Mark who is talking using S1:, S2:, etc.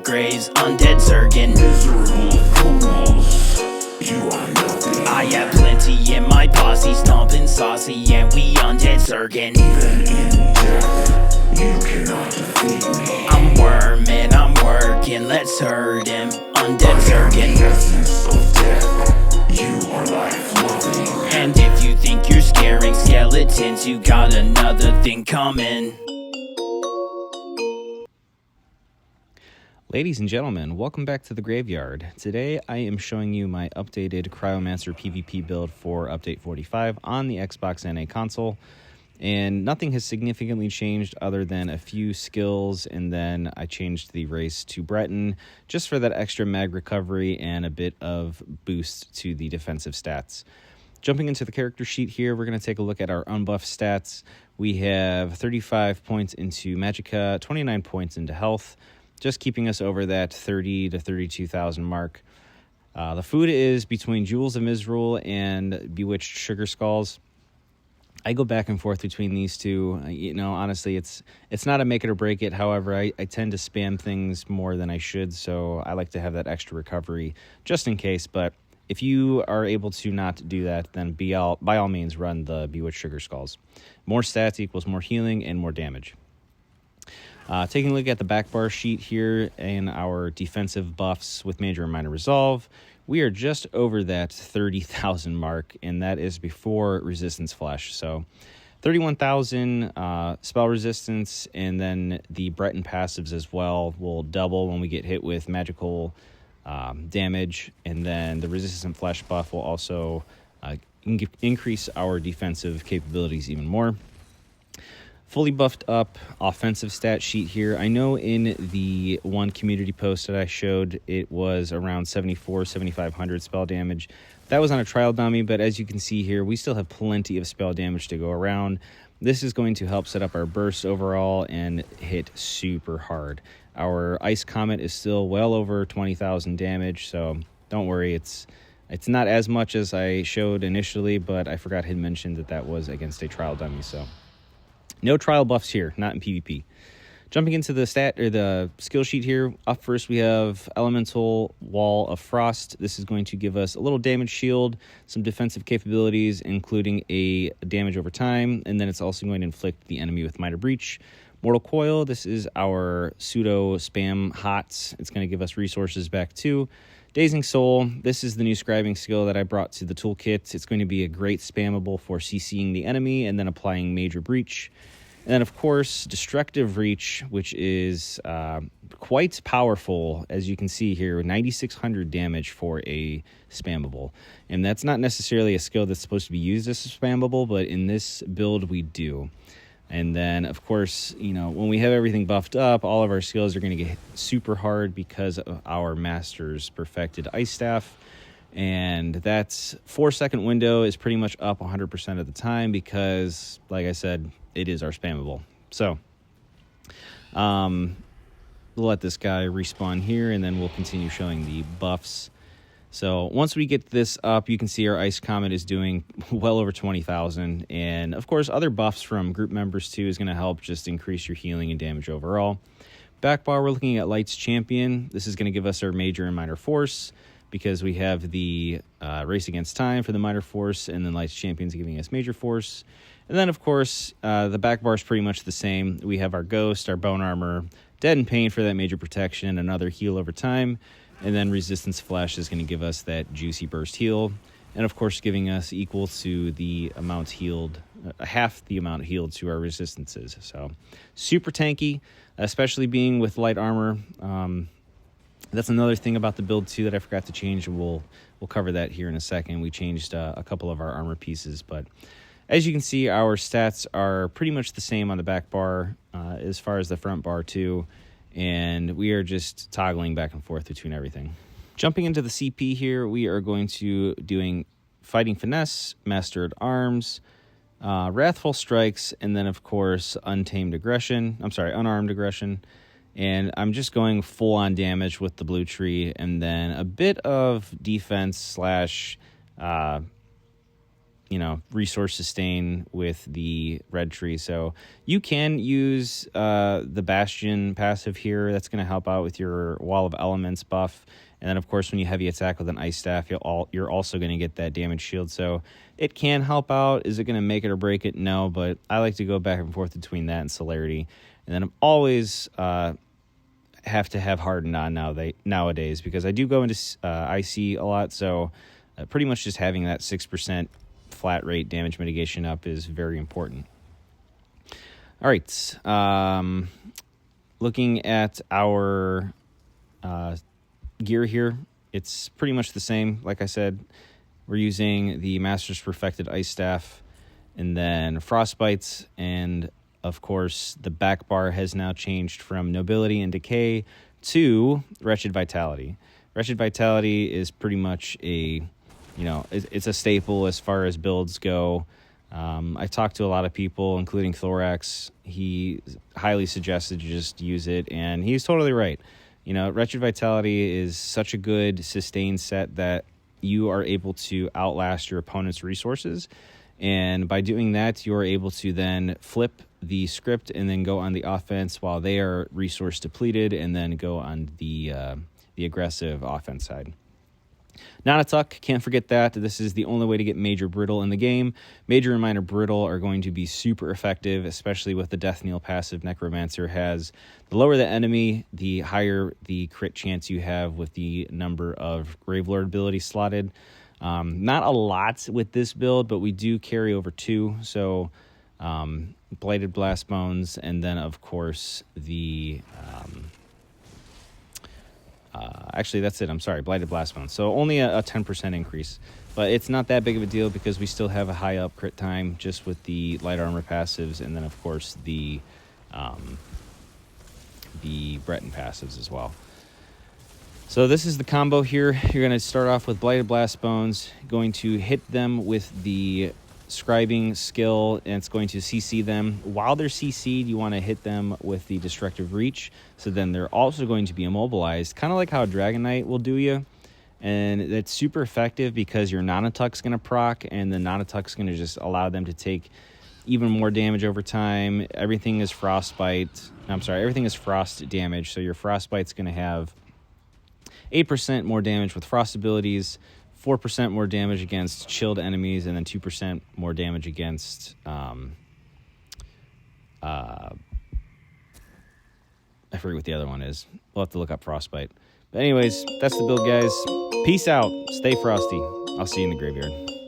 S1: graves, undead Zergan.
S2: Miserable fools, you are nothing.
S1: I have plenty in my posse, stomping saucy, and we undead Zergan.
S2: Even in death, you cannot defeat me.
S1: I'm worming, I'm working, let's hurt him, undead Zergan.
S2: The essence of death, you are life-loving.
S1: And if you think you're scaring skeletons, you got another thing coming.
S3: Ladies and gentlemen, welcome back to the Graveyard. Today I am showing you my updated Cryomancer PvP build for Update 45 on the Xbox NA console. And nothing has significantly changed other than a few skills, and then I changed the race to Breton just for that extra mag recovery and a bit of boost to the defensive stats. Jumping into the character sheet here, we're going to take a look at our unbuffed stats. We have 35 points into Magicka, 29 points into health, just keeping us over that 30 to 32,000 mark. The food is between Jewels of Misrule and Bewitched Sugar Skulls. I go back and forth between these two. Honestly, it's not a make it or break it. However, I tend to spam things more than I should, so I like to have that extra recovery just in case. But if you are able to not do that, then by all means run the Bewitched Sugar Skulls. More stats equals more healing and more damage. Taking a look at the back bar sheet here in our defensive buffs with Major and Minor Resolve, we are just over that 30,000 mark, and that is before Resistance Flesh. So 31,000 spell resistance, and then the Breton passives as well will double when we get hit with magical damage, and then the Resistant Flesh buff will also increase our defensive capabilities even more. Fully buffed up offensive stat sheet here. I know in the one community post that I showed, it was around 7,500 spell damage. That was on a trial dummy, but as you can see here, we still have plenty of spell damage to go around. This is going to help set up our bursts overall and hit super hard. Our Ice Comet is still well over 20,000 damage, so don't worry. It's not as much as I showed initially, but I forgot to mention that was against a trial dummy, so no trial buffs here, not in PvP. Jumping into the the skill sheet here, up first we have Elemental Wall of Frost. This is going to give us a little damage shield, some defensive capabilities, including a damage over time, and then it's also going to inflict the enemy with Minor Breach. Mortal Coil, this is our pseudo spam hots. It's going to give us resources back too. Dazing Soul, this is the new scribing skill that I brought to the toolkit. It's going to be a great spammable for CCing the enemy and then applying Major Breach. And then, of course, Destructive Reach, which is quite powerful, as you can see here, 9,600 damage for a spammable. And that's not necessarily a skill that's supposed to be used as a spammable, but in this build we do. And then, of course, when we have everything buffed up, all of our skills are going to get super hard because of our Master's Perfected Ice Staff. And that's 4-second window is pretty much up 100% of the time because, like I said, it is our spammable. So, we'll let this guy respawn here, and then we'll continue showing the buffs. So once we get this up, you can see our Ice Comet is doing well over 20,000. And, of course, other buffs from group members, too, is going to help just increase your healing and damage overall. Back bar, we're looking at Light's Champion. This is going to give us our Major and Minor Force because we have the Race Against Time for the Minor Force, and then Light's Champion's giving us Major Force. And then, of course, the back bar is pretty much the same. We have our Ghost, our Bone Armor, Dead and Pain for that Major Protection, and another heal over time. And then Resistance Flash is going to give us that Juicy Burst heal. And, of course, giving us equal to the amount healed, half the amount healed to our resistances. So, super tanky, especially being with light armor. That's another thing about the build, too, that I forgot to change. We'll cover that here in a second. We changed a couple of our armor pieces. But as you can see, our stats are pretty much the same on the back bar as far as the front bar, too. And we are just toggling back and forth between everything. Jumping into the CP here, we are going to doing Fighting Finesse, Mastered Arms, Wrathful Strikes, and then, of course, Unarmed Aggression. And I'm just going full-on damage with the blue tree, and then a bit of defense slash resource sustain with the red tree. So you can use the Bastion passive here. That's going to help out with your Wall of Elements buff. And then, of course, when you heavy attack with an Ice Staff, you're also going to get that damage shield. So it can help out. Is it going to make it or break it? No, but I like to go back and forth between that and Celerity. And then I'm always have to have Hardened on nowadays because I do go into IC a lot. So pretty much just having that 6% flat rate damage mitigation up is very important. All right. Looking at our gear here, it's pretty much the same. Like I said, we're using the Master's Perfected Ice Staff and then Frostbites, and of course the back bar has now changed from Nobility and Decay to Wretched Vitality. Wretched Vitality is pretty much it's a staple as far as builds go. I've talked to a lot of people, including Thorax. He highly suggested you just use it, and he's totally right. Wretched Vitality is such a good sustain set that you are able to outlast your opponent's resources. And by doing that, you're able to then flip the script and then go on the offense while they are resource depleted, and then go on the aggressive offense side. Not a tuck, can't forget that. This is the only way to get Major Brittle in the game. Major and Minor Brittle are going to be super effective, especially with the Death Kneel passive Necromancer has. The lower the enemy, the higher the crit chance you have with the number of Gravelord abilities slotted. Not a lot with this build, but we do carry over 2. So Blighted Blast Bones, and then of course the... actually, that's it. I'm sorry, Blighted Blast Bones. So only a 10% increase. But it's not that big of a deal because we still have a high up crit time just with the light armor passives, and then, of course, the Breton passives as well. So this is the combo here. You're going to start off with Blighted Blast Bones, going to hit them with the scribing skill, and it's going to CC them. While they're CC'd, you want to hit them with the Destructive Reach, so then they're also going to be immobilized, kind of like how Dragon Knight will do you. And it's super effective because your Nanatuck's going to proc, and the Nanatuck's going to just allow them to take even more damage over time. Everything is everything is frost damage, so your Frostbite's going to have 8% more damage with frost abilities, 4% more damage against chilled enemies, and then 2% more damage against I forget what the other one is. We'll have to look up Frostbite. But anyways, that's the build, guys. Peace out. Stay frosty. I'll see you in the graveyard.